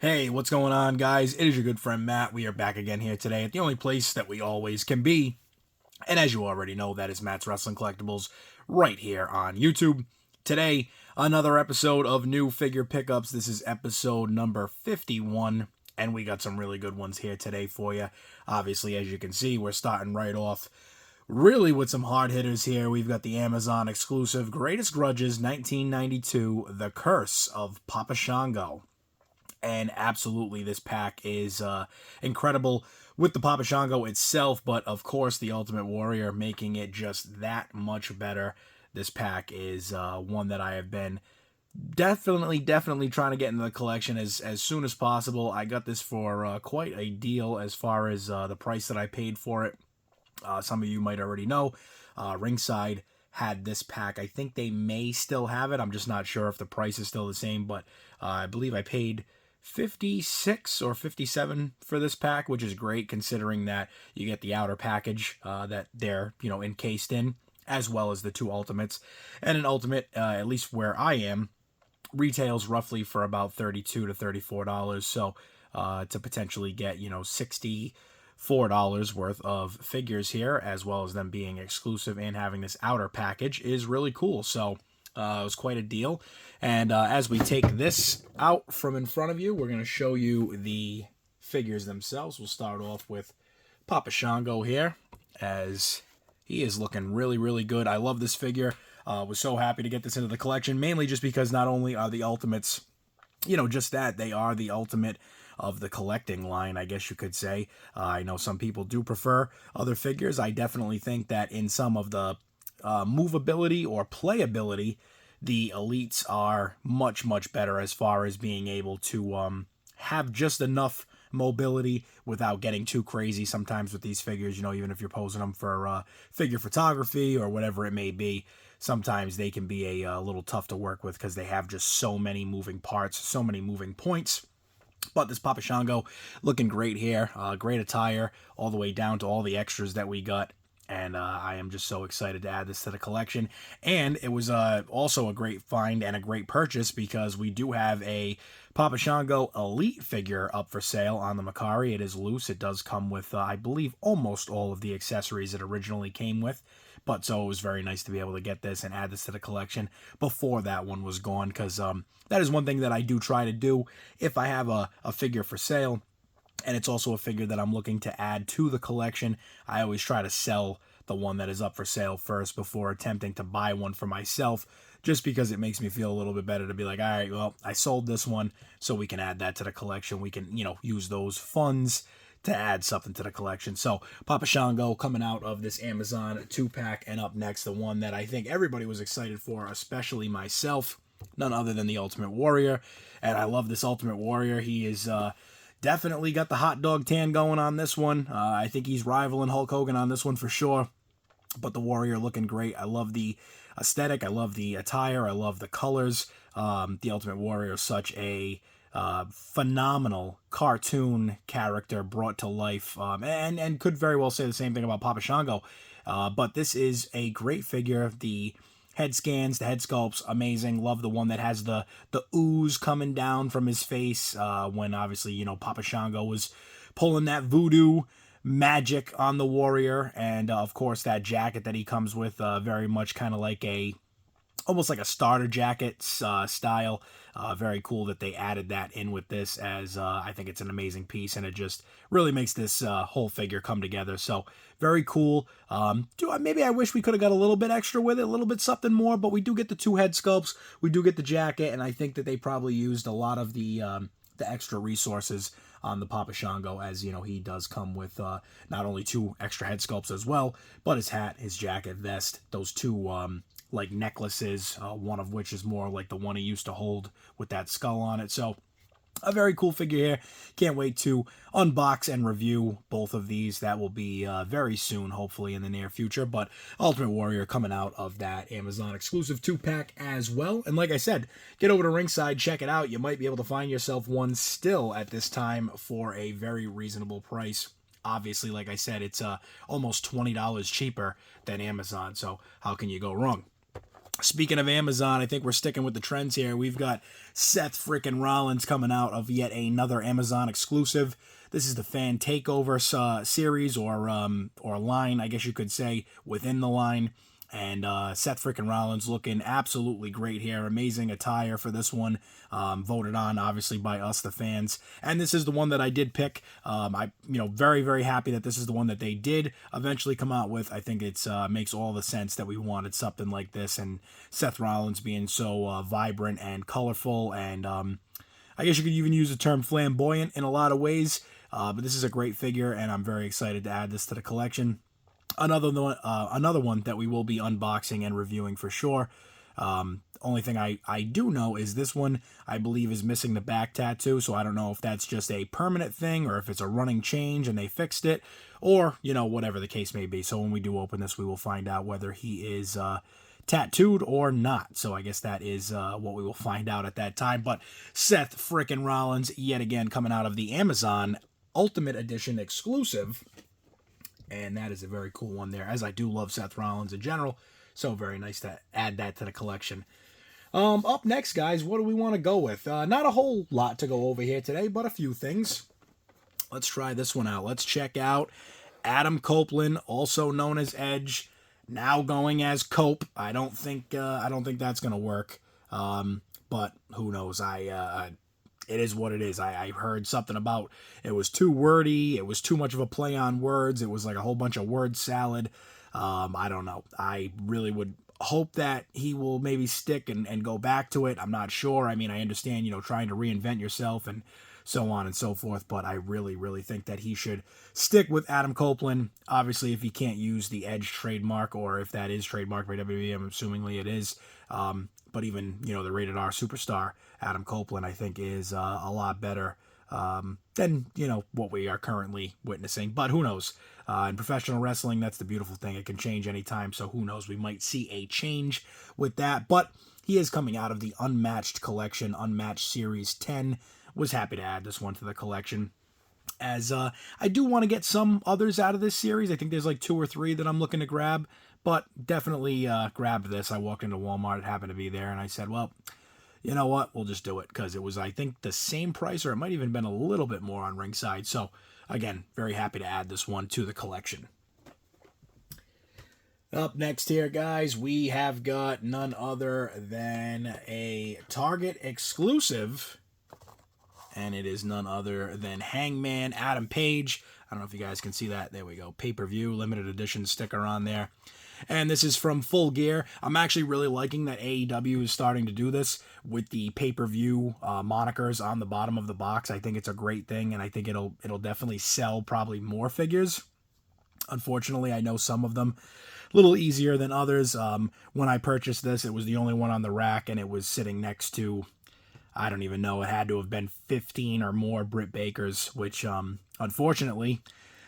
Hey, what's going on, guys? It is your good friend Matt. We are back again here today at the only place that we always can be. And as you already know, that is Matt's Wrestling Collectibles right here on YouTube. Today, another episode of New Figure Pickups. This is episode number 51, and we got some really good ones here today for you. Obviously, as you can see, we're starting right off really with some hard hitters here. We've got the Amazon exclusive Greatest Grudges 1992, The Curse of Papa Shango. And absolutely, this pack is incredible with the Papa Shango itself, but of course, the Ultimate Warrior making it just that much better. This pack is one that I have been definitely trying to get into the collection as soon as possible. I got this for quite a deal as far as the price that I paid for it. Some of you might already know, Ringside had this pack. I think they may still have it. I'm just not sure if the price is still the same, but I believe I paid 56 or 57 for this pack, which is great considering that you get the outer package that they're, encased in, as well as the two ultimates. And an ultimate, at least where I am, retails roughly for about $32 to $34. So to potentially get, $64 worth of figures here, as well as them being exclusive and having this outer package, is really cool. So it was quite a deal. And as we take this out from in front of you, we're going to show you the figures themselves. We'll start off with Papa Shango here, as he is looking really good. I love this figure. Was so happy to get this into the collection, mainly just because not only are the Ultimates, just that, they are the ultimate of the collecting line, I guess you could say. I know some people do prefer other figures. I definitely think that in some of the movability or playability, the elites are much better as far as being able to have just enough mobility without getting too crazy sometimes with these figures. Even if you're posing them for figure photography or whatever it may be, sometimes they can be a little tough to work with because they have just so many moving parts, so many moving points. But this Papa Shango looking great here. Great attire all the way down to all the extras that we got. And I am just so excited to add this to the collection. And it was also a great find and a great purchase because we do have a Papa Shango Elite figure up for sale on the MERCARI. It is loose. It does come with, I believe, almost all of the accessories it originally came with. But so it was very nice to be able to get this and add this to the collection before that one was gone. Because that is one thing that I do try to do if I have a figure for sale. And it's also a figure that I'm looking to add to the collection. I always try to sell the one that is up for sale first before attempting to buy one for myself, just because it makes me feel a little bit better to be like, all right, well, I sold this one, so we can add that to the collection. We can, use those funds to add something to the collection. So Papa Shango coming out of this Amazon 2-pack, and up next, the one that I think everybody was excited for, especially myself, none other than the Ultimate Warrior. And I love this Ultimate Warrior. He is definitely got the hot dog tan going on this one. I think he's rivaling Hulk Hogan on this one for sure. But the Warrior looking great. I love the aesthetic. I love the attire. I love the colors. The Ultimate Warrior is such a phenomenal cartoon character brought to life. And could very well say the same thing about Papa Shango. But this is a great figure. The head scans, the head sculpts, amazing. Love the one that has the ooze coming down from his face when obviously, Papa Shango was pulling that voodoo magic on the Warrior. And of course, that jacket that he comes with, very much kind of like almost like a starter jacket style. Very cool that they added that in with this, as I think it's an amazing piece, and it just really makes this whole figure come together. So very cool. Maybe I wish we could have got a little bit extra with it, a little bit something more, but we do get the two head sculpts, we do get the jacket, and I think that they probably used a lot of the extra resources on the Papa Shango, as he does come with not only two extra head sculpts as well, but his hat, his jacket, vest, those two like necklaces, one of which is more like the one he used to hold with that skull on it. So a very cool figure here. Can't wait to unbox and review both of these. That will be very soon, hopefully in the near future. But Ultimate Warrior coming out of that Amazon exclusive 2-pack as well. And like I said, get over to Ringside, check it out. You might be able to find yourself one still at this time for a very reasonable price. Obviously, like I said, it's almost $20 cheaper than Amazon. So how can you go wrong? Speaking of Amazon, I think we're sticking with the trends here. We've got Seth frickin' Rollins coming out of yet another Amazon exclusive. This is the Fan Takeover series or line, I guess you could say, within the line. And Seth frickin' Rollins looking absolutely great here. Amazing attire for this one. Voted on, obviously, by us, the fans. And this is the one that I did pick. Very, very happy that this is the one that they did eventually come out with. I think it's makes all the sense that we wanted something like this. And Seth Rollins being so vibrant and colorful. And I guess you could even use the term flamboyant in a lot of ways. But this is a great figure, and I'm very excited to add this to the collection. Another one that we will be unboxing and reviewing for sure. Only thing I do know is this one, I believe, is missing the back tattoo, so I don't know if that's just a permanent thing or if it's a running change and they fixed it, or, whatever the case may be. So when we do open this, we will find out whether he is tattooed or not. So I guess that is what we will find out at that time. But Seth frickin' Rollins, yet again, coming out of the Amazon Ultimate Edition exclusive. And that is a very cool one there, as I do love Seth Rollins in general. So very nice to add that to the collection. Up next, guys, what do we want to go with? Not a whole lot to go over here today, but a few things. Let's try this one out. Let's check out Adam Copeland, also known as Edge, now going as Cope. I don't think that's gonna work. But who knows? It is what it is. I heard something about it was too wordy. It was too much of a play on words. It was like a whole bunch of word salad. I don't know. I really would hope that he will maybe stick and go back to it. I'm not sure. I mean, I understand, trying to reinvent yourself and so on and so forth, but I really, really think that he should stick with Adam Copeland. Obviously, if he can't use the Edge trademark, or if that is trademarked by WWE, I'm assumingly it is. But even, the Rated R superstar, Adam Copeland, I think is a lot better than, what we are currently witnessing. But who knows? In professional wrestling, that's the beautiful thing. It can change anytime, so who knows? We might see a change with that. But he is coming out of the Unmatched collection, Unmatched Series 10. Was happy to add this one to the collection, as I do want to get some others out of this series. I think there's like 2 or 3 that I'm looking to grab, but definitely grabbed this. I walked into Walmart, it happened to be there, and I said, well, you know what, we'll just do it, because it was, I think, the same price, or it might even been a little bit more on Ringside. So again, very happy to add this one to the collection. Up next here, guys, we have got none other than a Target exclusive, and it is none other than Hangman Adam Page. I don't know if you guys can see that. There we go. Pay-per-view, limited edition sticker on there. And this is from Full Gear. I'm actually really liking that AEW is starting to do this with the pay-per-view monikers on the bottom of the box. I think it's a great thing, and I think it'll definitely sell probably more figures. Unfortunately, I know some of them a little easier than others. When I purchased this, it was the only one on the rack, and it was sitting next to, I don't even know, it had to have been 15 or more Britt Bakers, which, unfortunately,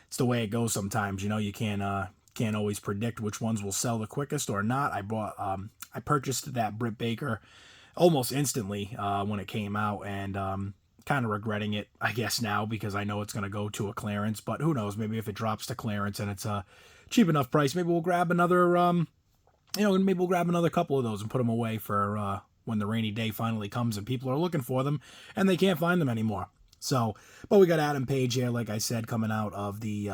it's the way it goes sometimes. You can't always predict which ones will sell the quickest or not. I purchased that Britt Baker almost instantly when it came out, and kind of regretting it, I guess, now, because I know it's going to go to a clearance, but who knows, maybe if it drops to clearance and it's a cheap enough price, maybe we'll grab another, maybe we'll grab another couple of those and put them away for when the rainy day finally comes and people are looking for them and they can't find them anymore. So, but we got Adam Page here, like I said, coming out of the,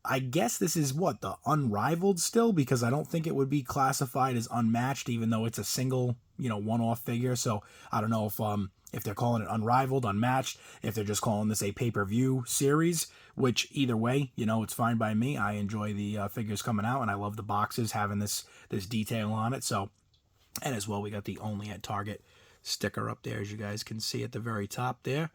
I guess this is what, the Unrivaled still, because I don't think it would be classified as Unmatched, even though it's a single, one-off figure. So I don't know if they're calling it Unrivaled, Unmatched, if they're just calling this a pay-per-view series, which either way, it's fine by me. I enjoy the figures coming out, and I love the boxes having this detail on it. So, and as well, we got the Only at Target sticker up there, as you guys can see at the very top there.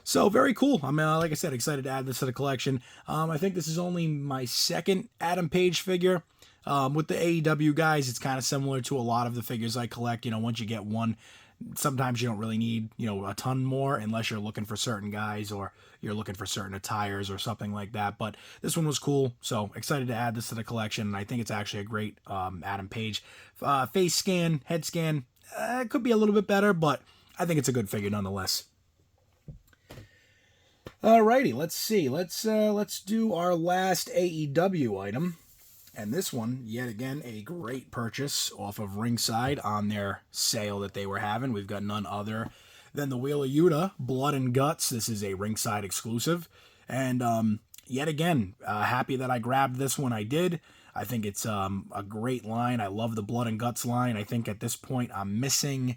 So very cool. I'm, like I said, excited to add this to the collection. I think this is only my second Adam Page figure. With the AEW guys, it's kind of similar to a lot of the figures I collect. Once you get one, sometimes you don't really need, a ton more unless you're looking for certain guys or you're looking for certain attires or something like that. But this one was cool, so excited to add this to the collection. And I think it's actually a great Adam Page face scan, head scan. It could be a little bit better, but I think it's a good figure nonetheless. Alrighty, let's see. Let's do our last AEW item. And this one, yet again, a great purchase off of Ringside on their sale that they were having. We've got none other than the Wheel of Yuta, Blood and Guts. This is a Ringside exclusive. And yet again, happy that I grabbed this one. I did. I think it's a great line. I love the Blood and Guts line. I think at this point I'm missing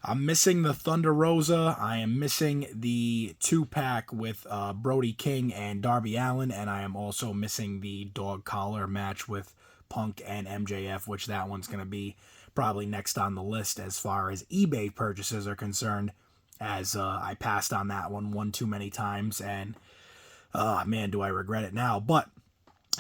the Thunder Rosa. I am missing the 2-pack with Brody King and Darby Allin, and I am also missing the dog collar match with Punk and MJF, which that one's going to be probably next on the list as far as eBay purchases are concerned, as I passed on that one too many times, and man, do I regret it now. But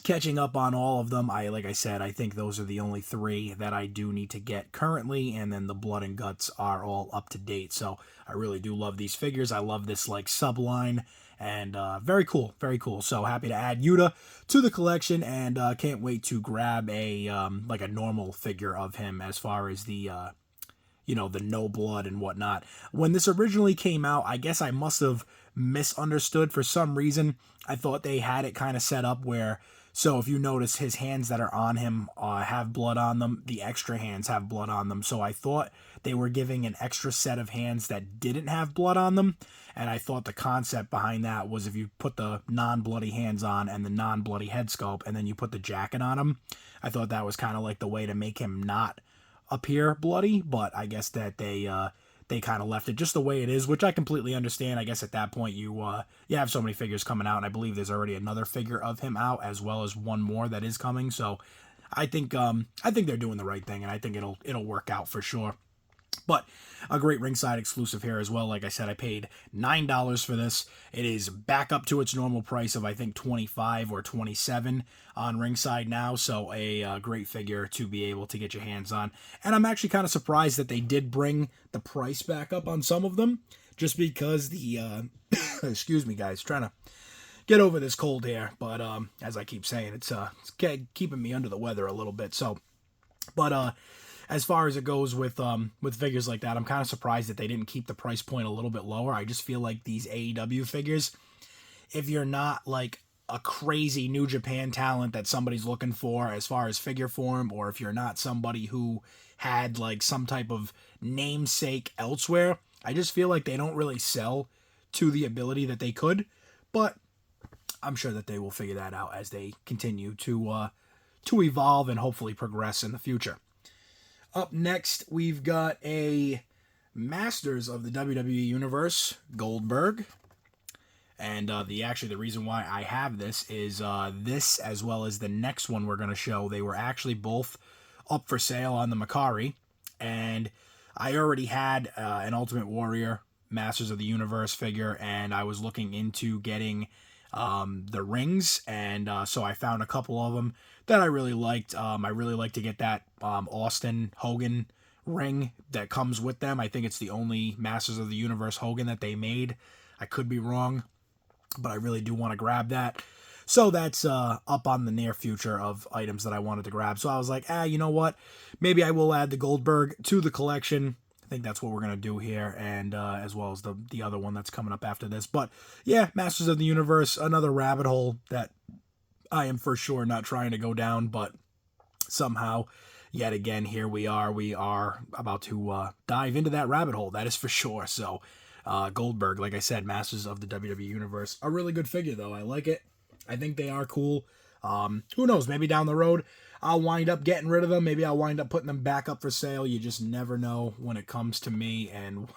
catching up on all of them, like I said, I think those are the only 3 that I do need to get currently, and then the Blood and Guts are all up to date. So I really do love these figures. I love this like subline, and very cool, very cool. So happy to add Yuta to the collection, and can't wait to grab a like a normal figure of him as far as the the no blood and whatnot. When this originally came out, I guess I must have misunderstood for some reason. I thought they had it kind of set up where, so if you notice, his hands that are on him have blood on them. The extra hands have blood on them. So I thought they were giving an extra set of hands that didn't have blood on them. And I thought the concept behind that was if you put the non-bloody hands on and the non-bloody head sculpt, and then you put the jacket on him, I thought that was kind of like the way to make him not appear bloody. But I guess that they kind of left it just the way it is, which I completely understand. I guess at that point you have so many figures coming out, and I believe there's already another figure of him out as well as one more that is coming. So I think they're doing the right thing, and I think it'll work out for sure. But a great Ringside exclusive here as well. Like I said, I paid $9 for this. It is back up to its normal price of I think $25 or $27 on Ringside now. So a great figure to be able to get your hands on. And I'm actually kind of surprised that they did bring the price back up on some of them, just because the excuse me guys, trying to get over this cold here. But as I keep saying, it's keeping me under the weather a little bit. So, but as far as it goes with figures like that, I'm kind of surprised that they didn't keep the price point a little bit lower. I just feel like these AEW figures, if you're not like a crazy New Japan talent that somebody's looking for as far as figure form, or if you're not somebody who had like some type of namesake elsewhere, I just feel like they don't really sell to the ability that they could. But I'm sure that they will figure that out as they continue to evolve and hopefully progress in the future. Up next, we've got a Masters of the WWE Universe Goldberg. And the reason why I have this is this as well as the next one we're going to show. They were actually both up for sale on the MERCARI. And I already had an Ultimate Warrior Masters of the Universe figure, and I was looking into getting the rings, and so I found a couple of them that I really liked. I really like to get that Austin Hogan ring that comes with them. I think it's the only Masters of the Universe Hogan that they made. I could be wrong, but I really do want to grab that. So that's up on the near future of items that I wanted to grab. So I was like, you know what? Maybe I will add the Goldberg to the collection. I think that's what we're going to do here, and as well as the other one that's coming up after this. But yeah, Masters of the Universe, another rabbit hole that I am for sure not trying to go down, but somehow, yet again, here we are. We are about to dive into that rabbit hole, that is for sure. So Goldberg, like I said, Masters of the WWE Universe, a really good figure, though. I like it. I think they are cool. Who knows, maybe down the road I'll wind up getting rid of them. Maybe I'll wind up putting them back up for sale. You just never know when it comes to me and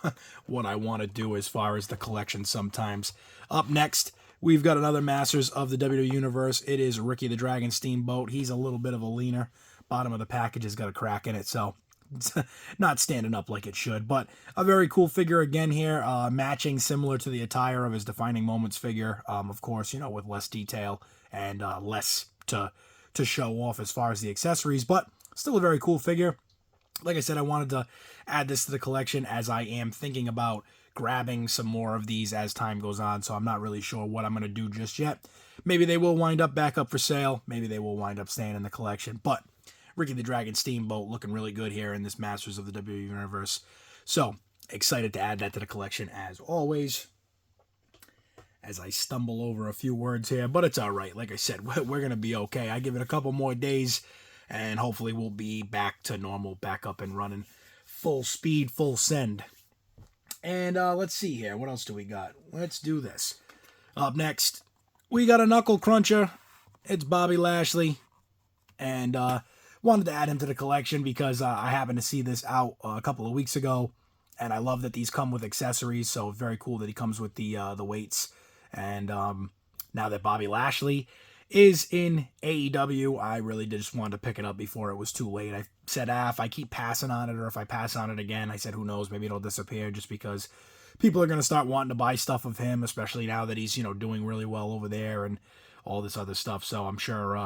what I want to do as far as the collection sometimes. Up next, we've got another Masters of the WWE Universe. It is Ricky the Dragon Steamboat. He's a little bit of a leaner. Bottom of the package has got a crack in it, so it's not standing up like it should. But a very cool figure again here, matching similar to the attire of his Defining Moments figure. Of course, with less detail and less to show off as far as the accessories, but still a very cool figure. Like I said, I wanted to add this to the collection as I am thinking about grabbing some more of these as time goes on, so I'm not really sure what I'm going to do just yet. Maybe they will wind up back up for sale. Maybe they will wind up staying in the collection, but Ricky the Dragon Steamboat looking really good here in this Masters of the WWE Universe. So excited to add that to the collection as always. as I stumble over a few words here, but it's all right. Like I said, we're going to be okay. I give it a couple more days, and hopefully we'll be back to normal, back up and running. Full speed, full send. And let's see here. What else do we got? Let's do this. Up next, we got a Knuckle Cruncher. It's Bobby Lashley. And wanted to add him to the collection because I happened to see this out a couple of weeks ago. And I love that these come with accessories, so very cool that he comes with the weights. And now that Bobby Lashley is in AEW, I really just wanted to pick it up before it was too late. I said, if I keep passing on it, or if I pass on it again, I said, who knows, maybe it'll disappear, just because people are going to start wanting to buy stuff of him, especially now that he's, doing really well over there and all this other stuff. So I'm sure,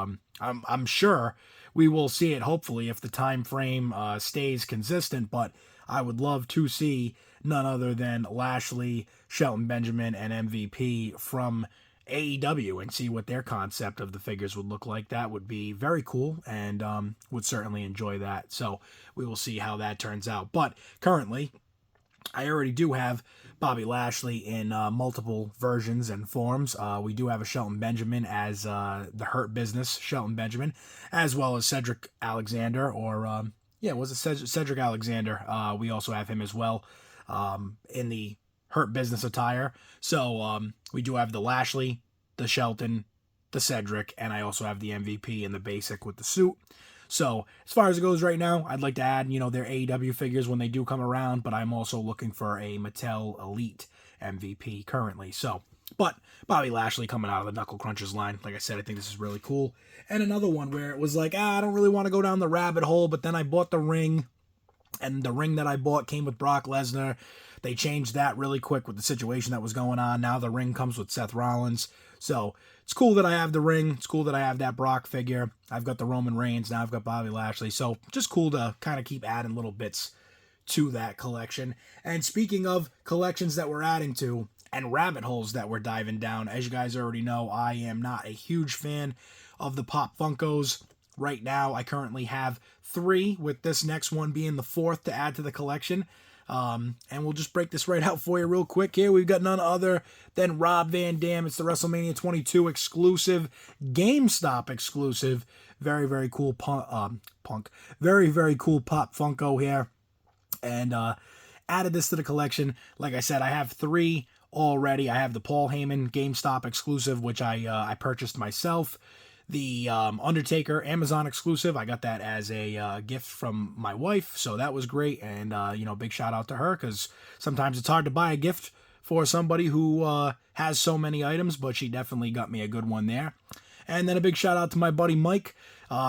I'm sure we will see it, hopefully, if the time frame stays consistent. But I would love to see none other than Lashley, Shelton Benjamin, and MVP from AEW and see what their concept of the figures would look like. That would be very cool, and would certainly enjoy that. So we will see how that turns out. But currently, I already do have Bobby Lashley in multiple versions and forms. We do have a Shelton Benjamin as the Hurt Business Shelton Benjamin, as well as Cedric Alexander, or was it Cedric Alexander? We also have him as well in the Hurt Business attire. So we do have the Lashley, the Shelton, the Cedric, and I also have the MVP in the basic with the suit. So as far as it goes right now, I'd like to add, their AEW figures when they do come around, but I'm also looking for a Mattel Elite MVP currently. So, but Bobby Lashley coming out of the Knuckle Crunchers line, like I said, I think this is really cool. And another one where it was like, I don't really want to go down the rabbit hole, but then I bought the ring, and the ring that I bought came with Brock Lesnar. They changed that really quick with the situation that was going on. Now the ring comes with Seth Rollins. So it's cool that I have the ring. It's cool that I have that Brock figure. I've got the Roman Reigns. Now I've got Bobby Lashley. So just cool to kind of keep adding little bits to that collection. And speaking of collections that we're adding to and rabbit holes that we're diving down, as you guys already know, I am not a huge fan of the Pop Funkos. Right now, I currently have 3, with this next one being the 4th to add to the collection. And we'll just break this right out for you real quick here. We've got none other than Rob Van Dam. It's the WrestleMania 22 exclusive, GameStop exclusive. Very, very cool punk. Very, very cool Pop Funko here. And added this to the collection. Like I said, I have 3 already. I have the Paul Heyman GameStop exclusive, which I purchased myself. The Undertaker Amazon exclusive, I got that as a gift from my wife, so that was great. And big shout out to her, because sometimes it's hard to buy a gift for somebody who has so many items, but she definitely got me a good one there. And then a big shout out to my buddy Mike.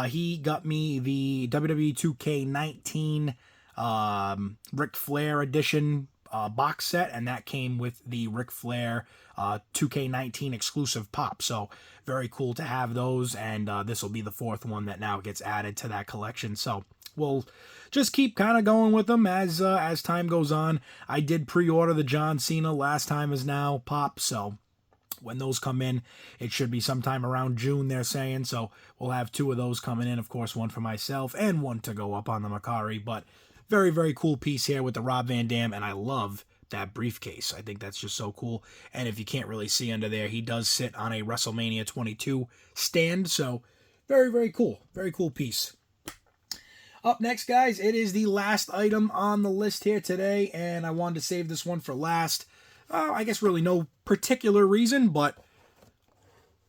He got me the WWE 2K19 Ric Flair edition box set, and that came with the Ric Flair 2K19 exclusive pop. So very cool to have those, and this will be the 4th one that now gets added to that collection. So we'll just keep kind of going with them as time goes on. I did pre-order the John Cena Last Time Is Now pop, so when those come in, it should be sometime around June, they're saying. So we'll have 2 of those coming in, of course, one for myself and one to go up on the MERCARI. But very, very cool piece here with the Rob Van Dam, and I love that briefcase. I think that's just so cool. And if you can't really see under there, he does sit on a WrestleMania 22 stand. So very, very cool. Very cool piece. Up next, guys, it is the last item on the list here today, and I wanted to save this one for last. I guess really no particular reason, but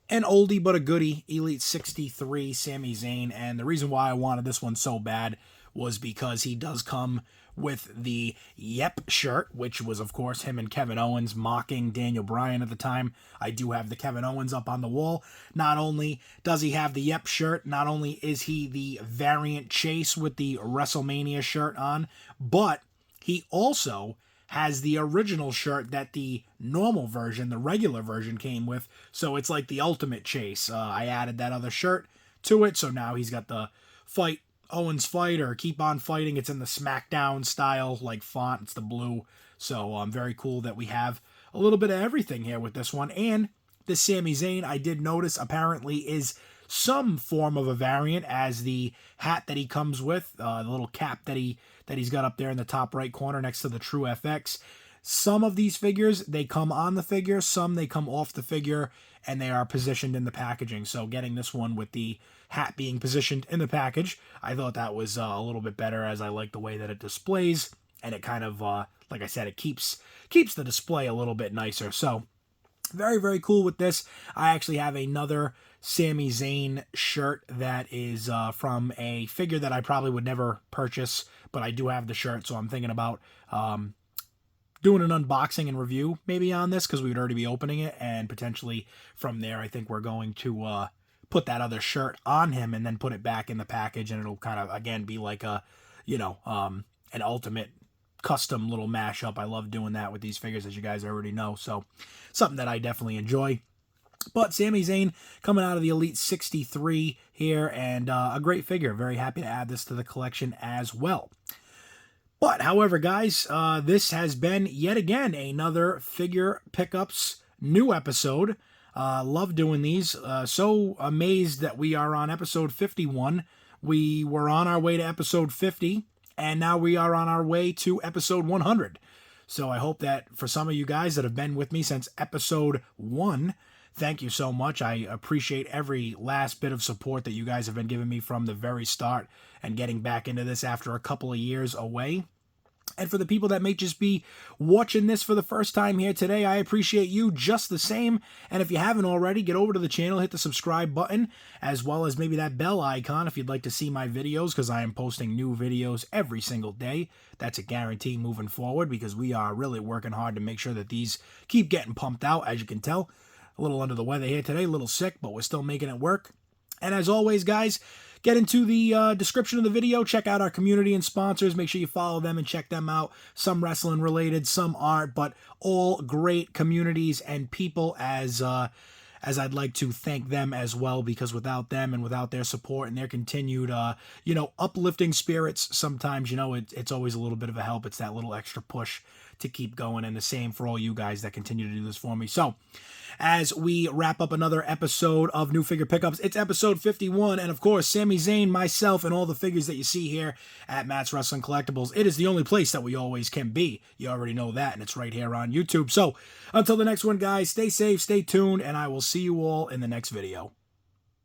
an oldie but a goodie, Elite 63 Sami Zayn. And the reason why I wanted this one so bad was because he does come with the Yep shirt, which was, of course, him and Kevin Owens mocking Daniel Bryan at the time. I do have the Kevin Owens up on the wall. Not only does he have the Yep shirt, not only is he the variant Chase with the WrestleMania shirt on, but he also has the original shirt that the normal version, the regular version, came with. So it's like the ultimate Chase. I added that other shirt to it, so now he's got the Fight Owens Fight or Keep On Fighting. It's in the SmackDown style, like font. It's the blue. So very cool that we have a little bit of everything here with this one. And the Sami Zayn, I did notice, apparently is some form of a variant, as the hat that he comes with, the little cap that he's got up there in the top right corner next to the True FX. Some of these figures, they come on the figure, some they come off the figure, and they are positioned in the packaging. So getting this one with the hat being positioned in the package, I thought that was a little bit better, as I like the way that it displays, and it kind of, like I said, it keeps the display a little bit nicer. So very, very cool with this. I actually have another Sami Zayn shirt that is from a figure that I probably would never purchase, but I do have the shirt, so I'm thinking about doing an unboxing and review maybe on this, because we would already be opening it, and potentially from there I think we're going to put that other shirt on him and then put it back in the package, and it'll kind of, again, be like a, you know, an ultimate custom little mashup. I love doing that with these figures, as you guys already know, so something that I definitely enjoy. But Sami Zayn coming out of the Elite 63 here, and a great figure. Very happy to add this to the collection as well. But, however, guys, this has been, yet again, another Figure Pickups new episode. Love doing these. So amazed that we are on episode 51. We were on our way to episode 50, and now we are on our way to episode 100. So I hope that for some of you guys that have been with me since episode 1, thank you so much. I appreciate every last bit of support that you guys have been giving me from the very start and getting back into this after a couple of years away. And for the people that may just be watching this for the first time here today, I appreciate you just the same. And if you haven't already, get over to the channel, hit the subscribe button, as well as maybe that bell icon if you'd like to see my videos, because I am posting new videos every single day. That's a guarantee moving forward, because we are really working hard to make sure that these keep getting pumped out. As you can tell, a little under the weather here today, a little sick, but we're still making it work. And as always, guys, get into the description of the video. Check out our community and sponsors. Make sure you follow them and check them out. Some wrestling related, some aren't, but all great communities and people, as I'd like to thank them as well, because without them and without their support and their continued, uplifting spirits, sometimes, it's always a little bit of a help. It's that little extra push to keep going, and the same for all you guys that continue to do this for me. So, as we wrap up another episode of New Figure Pickups, it's episode 51, and of course, Sami Zayn, myself, and all the figures that you see here at Matt's Wrestling Collectibles. It is the only place that we always can be. You already know that, and it's right here on YouTube. So, until the next one, guys, stay safe, stay tuned, and I will see you all in the next video.